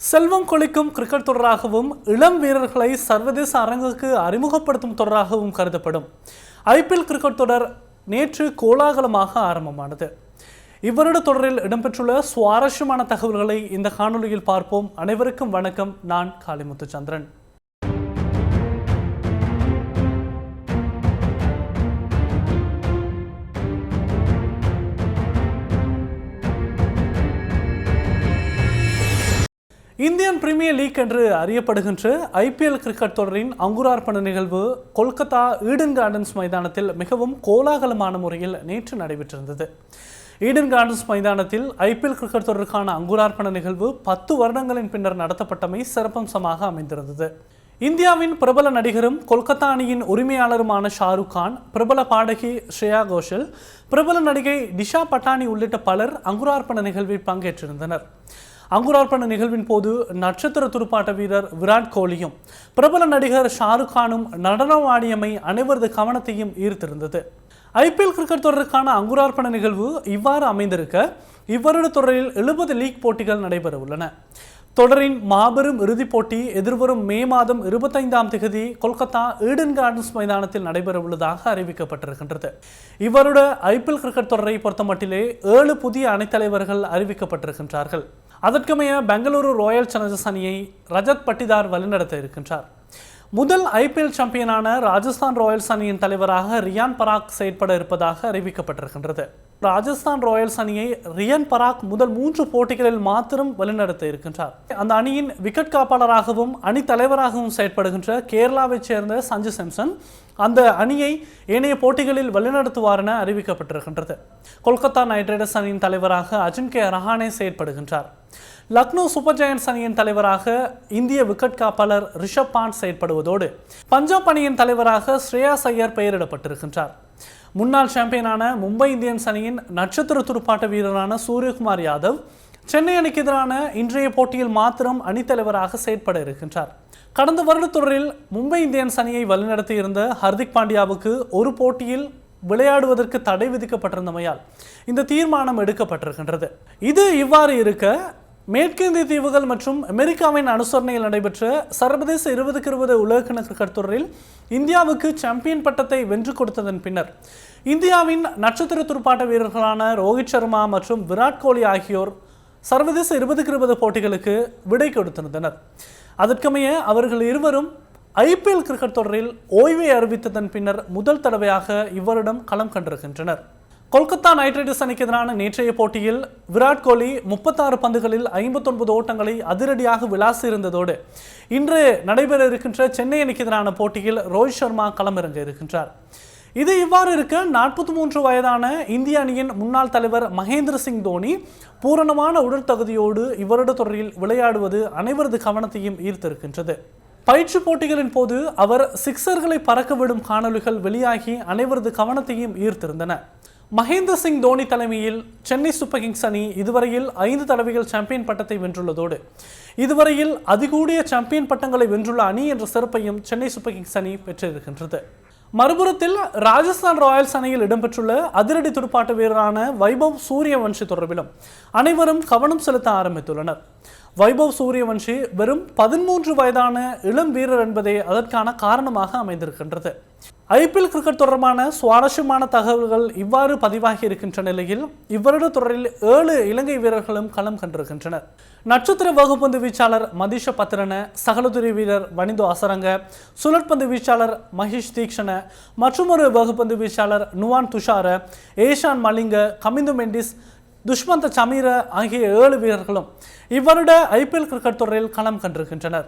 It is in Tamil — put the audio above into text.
செல்வம் கொளிக்கும் கிரிக்கெட் தொடராகவும் இளம் வீரர்களை சர்வதேச அரங்குக்கு அறிமுகப்படுத்தும் தொடராகவும் கருதப்படும் ஐபிஎல் கிரிக்கெட் தொடர் நேற்று கோலாகலமாக ஆரம்பமானது. இவ்வருட தொடரில் இடம்பெற்றுள்ள சுவாரஸ்யமான தகவல்களை இந்த காணொலியில் பார்ப்போம். அனைவருக்கும் வணக்கம். நான் காளிமுத்துச்சந்திரன். இந்தியன் பிரீமியர் லீக் என்று அறியப்படுகின்ற ஐபிஎல் கிரிக்கெட் தொடரின் அங்குரார்ப்பண நிகழ்வு கொல்கத்தா ஈடன் கார்டன்ஸ் மைதானத்தில் மிகவும் கோலாகலமான முறையில் நேற்று நடைபெற்றிருந்தது. ஈடன் கார்டன்ஸ் மைதானத்தில் ஐபிஎல் கிரிக்கெட் தொடருக்கான அங்குரார்ப்பண நிகழ்வு 10 வருடங்களின் பின்னர் நடத்தப்பட்டமை சிறப்பம்சமாக அமைந்திருந்தது. இந்தியாவின் பிரபல நடிகரும் கொல்கத்தா அணியின் உரிமையாளருமான ஷாருக் கான், பிரபல பாடகி ஸ்ரேயா கோஷல், பிரபல நடிகை டிஷா பட்டானி உள்ளிட்ட பலர் அங்குரார்ப்பண நிகழ்வில் பங்கேற்றிருந்தனர். அங்குரார்ப்பண நிகழ்வின் போது நட்சத்திர துடுப்பாட்ட வீரர் விராட் கோலியும் பிரபல நடிகர் ஷாருக் கானும் நடனமாடியமை அனைவரது கவனத்தையும் ஈர்த்திருந்தது. ஐபிஎல் கிரிக்கெட் தொடருக்கான அங்குரார்ப்பண நிகழ்வு இவ்வாறு அமைந்திருக்க, இவ்வருட தொடரில் 70 லீக் போட்டிகள் நடைபெற உள்ளன. தொடரின் மாபெரும் இறுதிப் போட்டி எதிர்வரும் மே மாதம் 25ஆம் தேதி கொல்கத்தா ஈடன் கார்டன்ஸ் மைதானத்தில் நடைபெற உள்ளதாக அறிவிக்கப்பட்டிருக்கின்றது. இவருட ஐபிஎல் கிரிக்கெட் தொடரை பொறுத்தமட்டிலே 7 புதிய அணித்தலைவர்கள் அறிவிக்கப்பட்டிருக்கின்றார்கள். அதற்கமைய பெங்களூரு ராயல் சேலஞ்சர்ஸ் அணியை ரஜத் பட்டிதார் வழிநடத்த இருக்கின்றார். முதல் ஐபிஎல் சாம்பியனான ராஜஸ்தான் ராயல்ஸ் அணியின் தலைவராக ரியான் பராக் செயற்பட இருப்பதாக அறிவிக்கப்பட்டிருக்கின்றது. ராஜஸ்தான் ராயல்ஸ் அணியை ரியான் பராக் முதல் 3 போட்டிகளில் மாத்திரம் வழிநடத்த இருக்கின்றார். அந்த அணியின் விக்கெட் காப்பாளராகவும் அணி தலைவராகவும் செயற்படுகின்ற கேரளாவைச் சேர்ந்த சஞ்சு சாம்சன் அந்த அணியை ஏனைய போட்டிகளில் வழிநடத்துவார் என அறிவிக்கப்பட்டிருக்கின்றது. கொல்கத்தா நைட் ரைடர்ஸ் அணியின் தலைவராக அஜின்கே ரஹானே செயற்படுகின்றார். லக்னோ சூப்பர் ஜெயண்ட்ஸ் அணியின் தலைவராக இந்திய விக்கெட் காப்பாளர் ரிஷப் பாண்ட் செயற்படுவதோடு பஞ்சாப் அணியின் தலைவராக ஸ்ரேயாஸ் ஐயர் பெயரிடப்பட்டிருக்கின்றார். முன்னாள் சாம்பியனான மும்பை இந்தியன்ஸ் அணியின் நட்சத்திர துடுப்பாட்ட வீரரான சூரியகுமார் யாதவ் சென்னை அணிக்கு எதிரான இன்றைய போட்டியில் மாத்திரம் அணித்தலைவராக செயற்பட இருக்கின்றார். கடந்த வருட தொடரில் மும்பை இந்தியன்ஸ் அணியை வழிநடத்தியிருந்த ஹர்திக் பாண்டியாவுக்கு ஒரு போட்டியில் விளையாடுவதற்கு தடை விதிக்கப்பட்டிருந்தமையால் இந்த தீர்மானம் எடுக்கப்பட்டிருக்கின்றது. இது இவ்வாறு இருக்க, மேற்கிந்திய தீவுகள் மற்றும் அமெரிக்காவின் அனுசரணையில் நடைபெற்ற சர்வதேச 2020 உலகக்கிண கிரிக்கெட் தொடரில் இந்தியாவுக்கு சாம்பியன் பட்டத்தை வென்று கொடுத்ததன் பின்னர் இந்தியாவின் நட்சத்திர துடுப்பாட்ட வீரர்களான ரோஹித் சர்மா மற்றும் விராட் கோலி ஆகியோர் சர்வதேச 2020 போட்டிகளுக்கு விடை கொடுத்திருந்தனர். அதற்கமைய அவர்கள் இருவரும் ஐபிஎல் கிரிக்கெட் தொடரில் ஓய்வை அறிவித்ததன் பின்னர் முதல் தடவையாக இவ்வருடம் களம் கண்டிருக்கின்றனர். கொல்கத்தா நைட் ரைடர்ஸ் அணிக்கு எதிரான நேற்றைய போட்டியில் விராட் கோலி 36 பந்துகளில் 59 ஓட்டங்களை அதிரடியாக விளாசி இருந்ததோடு இன்று நடைபெற இருக்கின்ற சென்னை அணிக்கு எதிரான போட்டியில் ரோஹித் சர்மா களமிறங்க இருக்கின்றார். இது இவ்வாறு இருக்க, 43 வயதான இந்திய அணியின் முன்னாள் தலைவர் மகேந்திர சிங் தோனி பூரணமான உடல் தகுதியோடு இவ்வருட தொடரில் விளையாடுவது அனைவரது கவனத்தையும் ஈர்த்திருக்கின்றது. பயிற்சி போட்டிகளின் போது அவர் சிக்ஸர்களை பறக்கவிடும் காணொலிகள் வெளியாகி அனைவரது கவனத்தையும் ஈர்த்திருந்தன. மகேந்திர சிங் தோனி தலைமையில் சென்னை சூப்பர் கிங்ஸ் அணி இதுவரையில் 5 தடவைகள் சாம்பியன் பட்டத்தை வென்றுள்ளதோடு இதுவரையில் அதிகூடிய சாம்பியன் பட்டங்களை வென்றுள்ள அணி என்ற சிறப்பையும் சென்னை சூப்பர் கிங்ஸ் அணி பெற்றிருக்கின்றது. மறுபுறத்தில் ராஜஸ்தான் ராயல்ஸ் அணியில் இடம்பெற்றுள்ள அதிரடி துடுப்பாட்ட வீரரான வைபவ் சூரியவன்ஷி தொடர்பிலும் அனைவரும் கவனம் செலுத்த ஆரம்பித்துள்ளனர். வைபவ் சூரியவன்ஷி வெறும் 13 வயதான இளம் வீரர் என்பதே அதற்கான காரணமாக அமைந்திருக்கின்றது. ஐபிஎல் கிரிக்கெட் தொடர்பான சுவாரஸ்யமான தகவல்கள் இவ்வாறு பதிவாகி இருக்கின்ற நிலையில் இவ்வருட தொடரில் 7 இலங்கை வீரர்களும் களம் கண்டிருக்கின்றனர். நட்சத்திர வகுப்பந்து வீச்சாளர் மதிஷ பத்திரன, சகலதுரி வீரர் வனிந்து அசரங்க, சுழற்பந்து வீச்சாளர் மஹேஷ் தீக்ஷண, மற்றொரு வகுப்பந்து வீச்சாளர் நுவான் துஷார, ஏஷான் மலிங்க, கமிந்து மெண்டிஸ், துஷ்மந்த சமீர ஆகிய 7 வீரர்களும் இவ்வருட ஐபிஎல் கிரிக்கெட் தொடரில் களம் கண்டிருக்கின்றனர்.